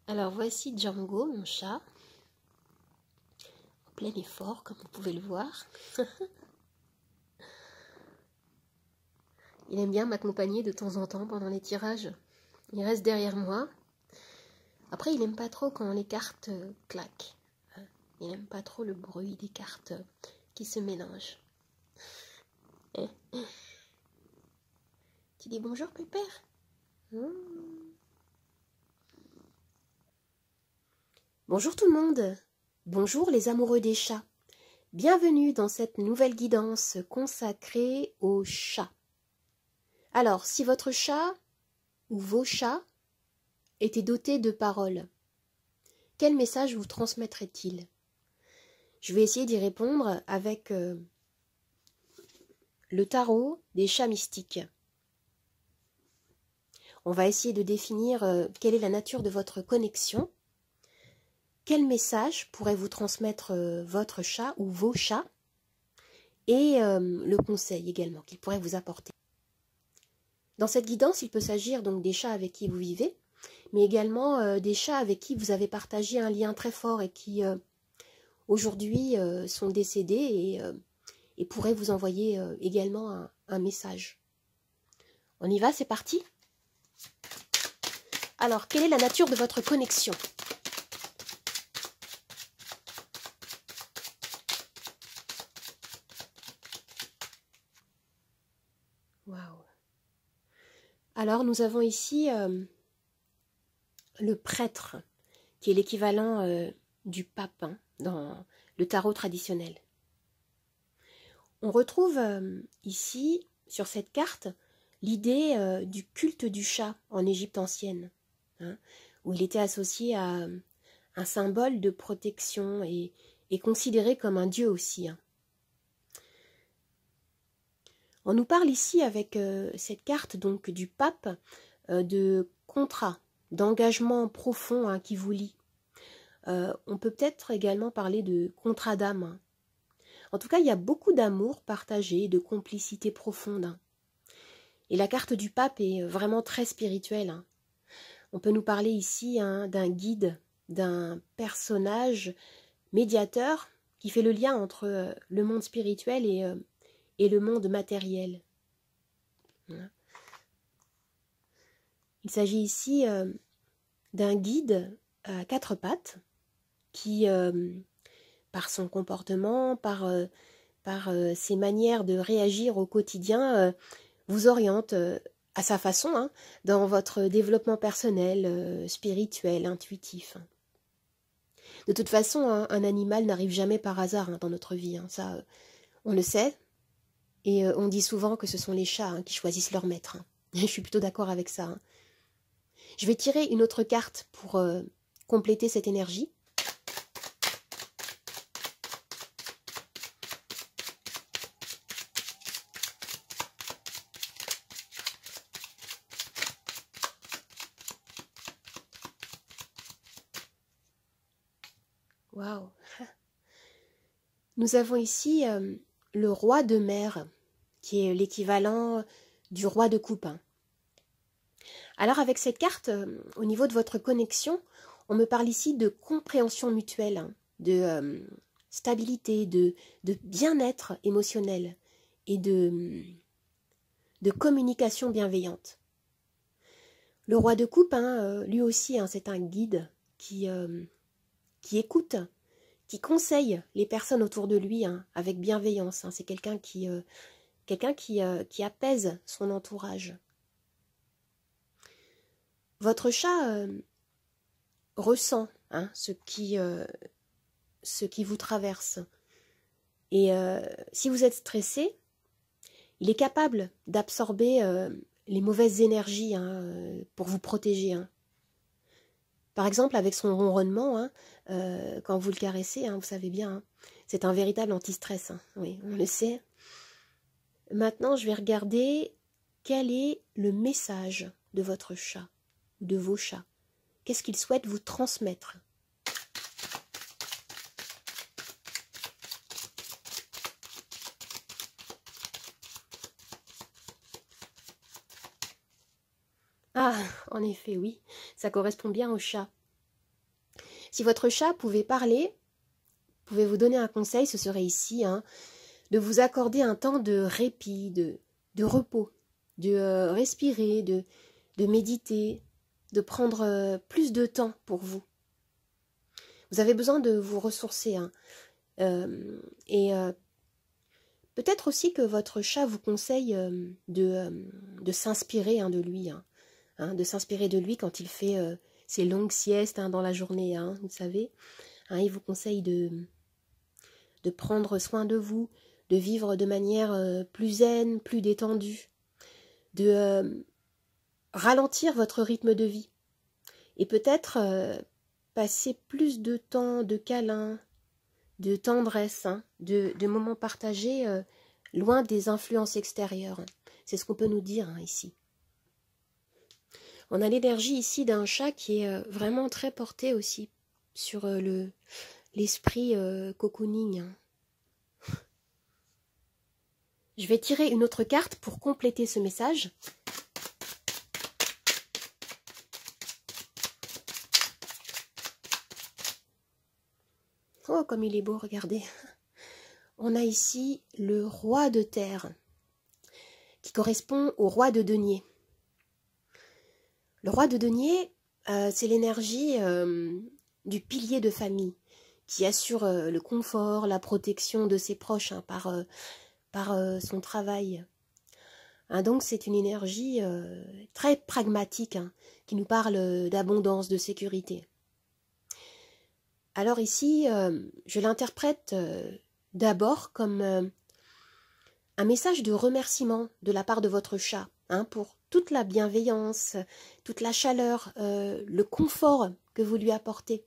Alors voici Django, mon chat, en plein effort, comme vous pouvez le voir. Il aime bien m'accompagner de temps en temps pendant les tirages. Il reste derrière moi. Après, il n'aime pas trop quand les cartes claquent. Il n'aime pas trop le bruit des cartes qui se mélangent. Tu dis bonjour, pépère? Bonjour tout le monde. Bonjour les amoureux des chats. Bienvenue dans cette nouvelle guidance consacrée aux chats. Alors, si votre chat ou vos chats étaient dotés de paroles, quel message vous transmettrait-il? Je vais essayer d'y répondre avec le tarot des chats mystiques. On va essayer de définir quelle est la nature de votre connexion. Quel message pourrait vous transmettre votre chat ou vos chats? Et le conseil également qu'il pourrait vous apporter. Dans cette guidance, il peut s'agir donc des chats avec qui vous vivez, mais également des chats avec qui vous avez partagé un lien très fort et qui aujourd'hui sont décédés et pourraient vous envoyer également un message. On y va, c'est parti? Alors, quelle est la nature de votre connexion? Waouh! Alors, nous avons ici le prêtre, qui est l'équivalent du pape dans le tarot traditionnel. On retrouve ici, sur cette carte, l'idée du culte du chat en Égypte ancienne, où il était associé à un symbole de protection et considéré comme un dieu aussi. On nous parle ici avec cette carte donc du pape de contrat, d'engagement profond qui vous lie. On peut peut-être également parler de contrat d'âme. En tout cas, il y a beaucoup d'amour partagé, de complicité profonde. Et la carte du pape est vraiment très spirituelle. On peut nous parler ici d'un guide, d'un personnage médiateur qui fait le lien entre le monde spirituel et le monde matériel. Il s'agit ici d'un guide à quatre pattes qui, par son comportement, par ses manières de réagir au quotidien, vous oriente à sa façon dans votre développement personnel, spirituel, intuitif. De toute façon, un animal n'arrive jamais par hasard dans notre vie. Ça, on le sait. Et on dit souvent que ce sont les chats qui choisissent leur maître. Je suis plutôt d'accord avec ça. Je vais tirer une autre carte pour compléter cette énergie. Waouh! Nous avons ici le roi de mer, qui est l'équivalent du roi de coupe. Alors avec cette carte, au niveau de votre connexion, on me parle ici de compréhension mutuelle, de stabilité, de bien-être émotionnel et de communication bienveillante. Le roi de coupe, lui aussi, c'est un guide qui écoute, qui conseille les personnes autour de lui avec bienveillance. C'est quelqu'un qui apaise son entourage. Votre chat ressent ce qui vous traverse. Et si vous êtes stressé, il est capable d'absorber les mauvaises énergies pour vous protéger. Par exemple, avec son ronronnement, quand vous le caressez, vous savez bien, c'est un véritable anti-stress. Oui, on le sait. Maintenant, je vais regarder quel est le message de votre chat, de vos chats. Qu'est-ce qu'ils souhaitent vous transmettre? Ah, en effet, oui, ça correspond bien au chat. Si votre chat pouvait parler, pouvait vous donner un conseil, ce serait ici, hein, de vous accorder un temps de répit, de repos, de respirer, de méditer, de prendre plus de temps pour vous. Vous avez besoin de vous ressourcer. Hein. Et peut-être aussi que votre chat vous conseille de s'inspirer de lui. De s'inspirer de lui quand il fait ses longues siestes dans la journée, vous savez. Il vous conseille de prendre soin de vous, de vivre de manière plus zen, plus détendue, de ralentir votre rythme de vie et peut-être passer plus de temps de câlins, de tendresse, de moments partagés loin des influences extérieures. C'est ce qu'on peut nous dire ici. On a l'énergie ici d'un chat qui est vraiment très porté aussi sur l'esprit cocooning. Je vais tirer une autre carte pour compléter ce message. Oh, comme il est beau, regardez. On a ici le roi de terre, qui correspond au roi de denier. Le roi de denier, c'est l'énergie du pilier de famille, qui assure le confort, la protection de ses proches par son travail. Donc c'est une énergie très pragmatique, qui nous parle d'abondance, de sécurité. Alors ici, je l'interprète d'abord comme un message de remerciement de la part de votre chat, pour toute la bienveillance, toute la chaleur, le confort que vous lui apportez.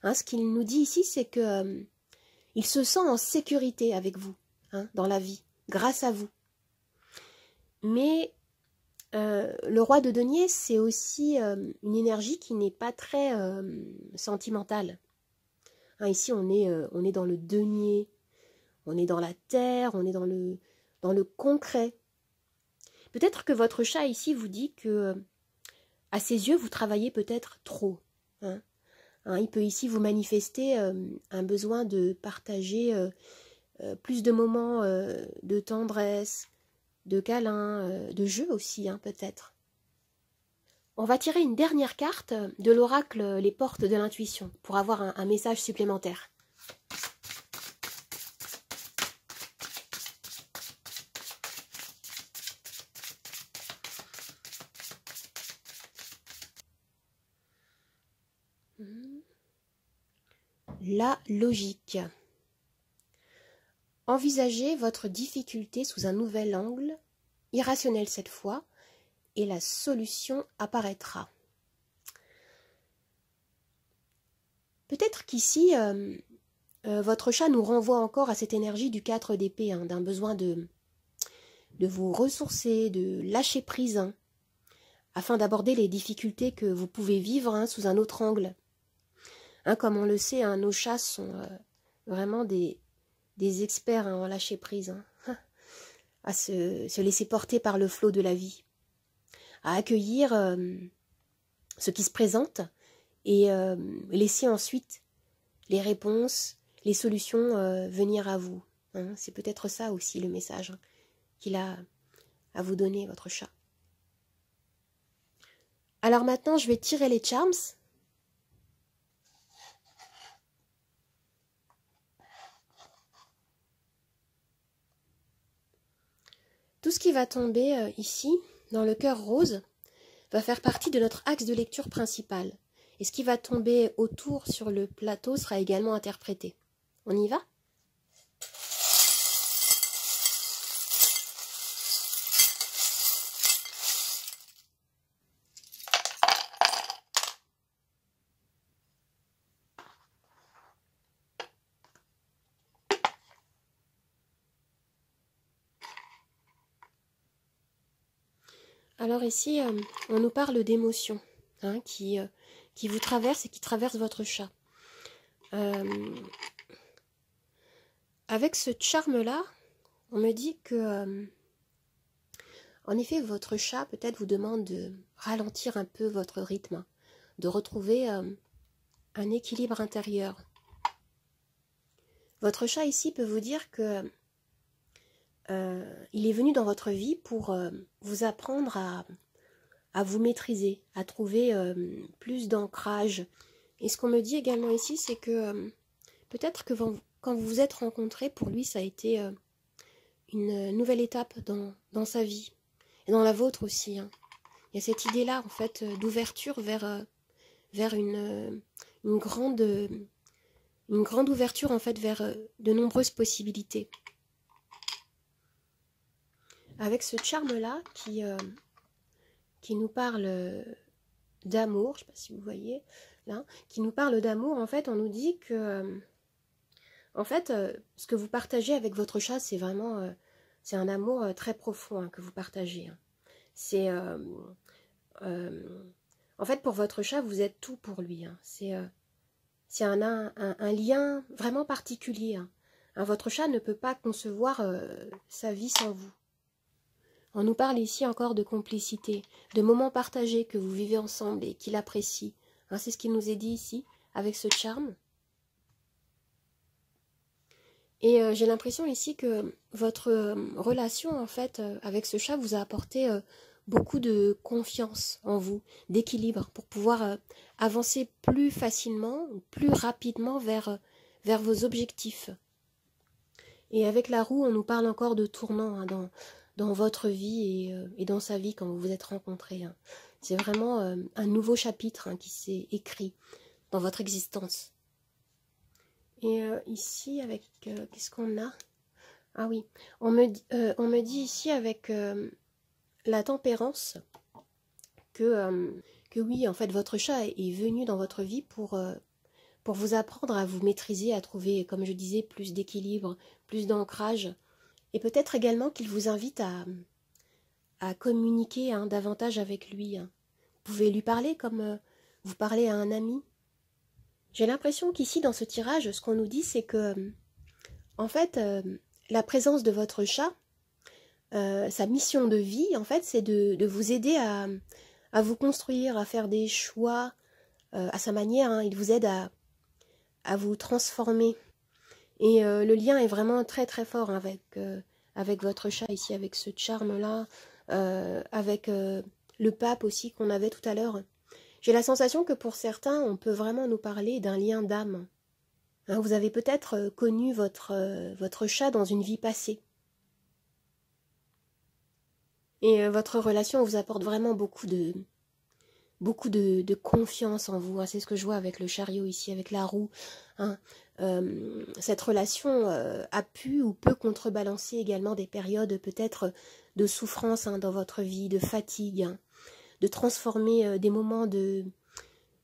Ce qu'il nous dit ici, c'est que il se sent en sécurité avec vous, dans la vie, grâce à vous. Mais le roi de denier, c'est aussi une énergie qui n'est pas très sentimentale. Ici, on est dans le denier, on est dans la terre, on est dans le concret. Peut-être que votre chat ici vous dit que, à ses yeux, vous travaillez peut-être trop. Il peut ici vous manifester un besoin de partager plus de moments de tendresse, de câlin, de jeu aussi, peut-être. On va tirer une dernière carte de l'oracle Les Portes de l'Intuition pour avoir un message supplémentaire. La logique. Envisagez votre difficulté sous un nouvel angle, irrationnel cette fois, et la solution apparaîtra. Peut-être qu'ici, votre chat nous renvoie encore à cette énergie du 4 d'épée, d'un besoin de vous ressourcer, de lâcher prise, afin d'aborder les difficultés que vous pouvez vivre sous un autre angle. Comme on le sait, nos chats sont vraiment des experts en lâcher prise, à se laisser porter par le flot de la vie, à accueillir ce qui se présente et laisser ensuite les réponses, les solutions venir à vous. C'est peut-être ça aussi le message qu'il a à vous donner, votre chat. Alors maintenant, je vais tirer les charms. Tout ce qui va tomber ici, dans le cœur rose, va faire partie de notre axe de lecture principal. Et ce qui va tomber autour sur le plateau sera également interprété. On y va ? Alors ici, on nous parle d'émotions qui vous traversent et qui traversent votre chat. Avec ce charme-là, on me dit que, en effet, votre chat peut-être vous demande de ralentir un peu votre rythme, de retrouver un équilibre intérieur. Votre chat ici peut vous dire que il est venu dans votre vie pour vous apprendre à vous maîtriser, à trouver plus d'ancrage. Et ce qu'on me dit également ici, c'est que peut-être que quand vous vous êtes rencontrés, pour lui, ça a été une nouvelle étape dans sa vie, et dans la vôtre aussi. Hein. Il y a cette idée-là, en fait, d'ouverture vers une grande ouverture, en fait, vers de nombreuses possibilités. Avec ce charme-là qui nous parle d'amour, je ne sais pas si vous voyez, là, qui nous parle d'amour, en fait, on nous dit que, en fait, ce que vous partagez avec votre chat, c'est vraiment, c'est un amour très profond hein, que vous partagez. Hein. C'est, en fait, pour votre chat, vous êtes tout pour lui. Hein. C'est un lien vraiment particulier. Hein. Hein, votre chat ne peut pas concevoir sa vie sans vous. On nous parle ici encore de complicité, de moments partagés que vous vivez ensemble et qu'il apprécie. Hein, c'est ce qu'il nous est dit ici, avec ce charme. Et j'ai l'impression ici que votre relation, en fait, avec ce chat vous a apporté beaucoup de confiance en vous, d'équilibre, pour pouvoir avancer plus facilement, plus rapidement vers vos objectifs. Et avec la roue, on nous parle encore de tournant hein, dans votre vie et dans sa vie quand vous vous êtes rencontrés. Hein. C'est vraiment un nouveau chapitre hein, qui s'est écrit dans votre existence. Et ici, avec... qu'est-ce qu'on a? Ah oui, on me dit ici avec la tempérance que oui, en fait, votre chat est venu dans votre vie pour vous apprendre à vous maîtriser, à trouver, comme je disais, plus d'équilibre, plus d'ancrage. Et peut-être également qu'il vous invite à communiquer hein, davantage avec lui. Hein. Vous pouvez lui parler comme vous parlez à un ami. J'ai l'impression qu'ici, dans ce tirage, ce qu'on nous dit, c'est que, en fait, la présence de votre chat, sa mission de vie, en fait, c'est de vous aider à vous construire, à faire des choix à sa manière. Hein. Il vous aide à vous transformer. Et le lien est vraiment très très fort avec votre chat ici, avec ce charme-là, avec le pape aussi qu'on avait tout à l'heure. J'ai la sensation que pour certains, on peut vraiment nous parler d'un lien d'âme. Hein, vous avez peut-être connu votre chat dans une vie passée. Et votre relation vous apporte vraiment beaucoup de confiance en vous. Hein. C'est ce que je vois avec le chariot ici, avec la roue. Hein. Cette relation a pu ou peut contrebalancer également des périodes peut-être de souffrance hein, dans votre vie, de fatigue, hein, de transformer des moments de,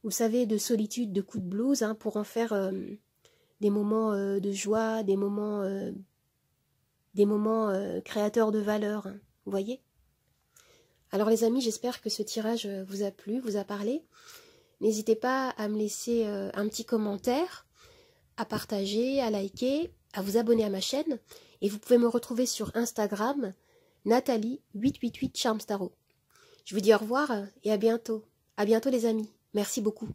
vous savez, de solitude, de coups de blues, hein, pour en faire des moments de joie, des moments créateurs de valeur. Hein. Vous voyez ? Alors les amis, j'espère que ce tirage vous a plu, vous a parlé. N'hésitez pas à me laisser un petit commentaire, à partager, à liker, à vous abonner à ma chaîne. Et vous pouvez me retrouver sur Instagram, Nathalie888 Charms Tarot. Je vous dis au revoir et à bientôt. À bientôt les amis. Merci beaucoup.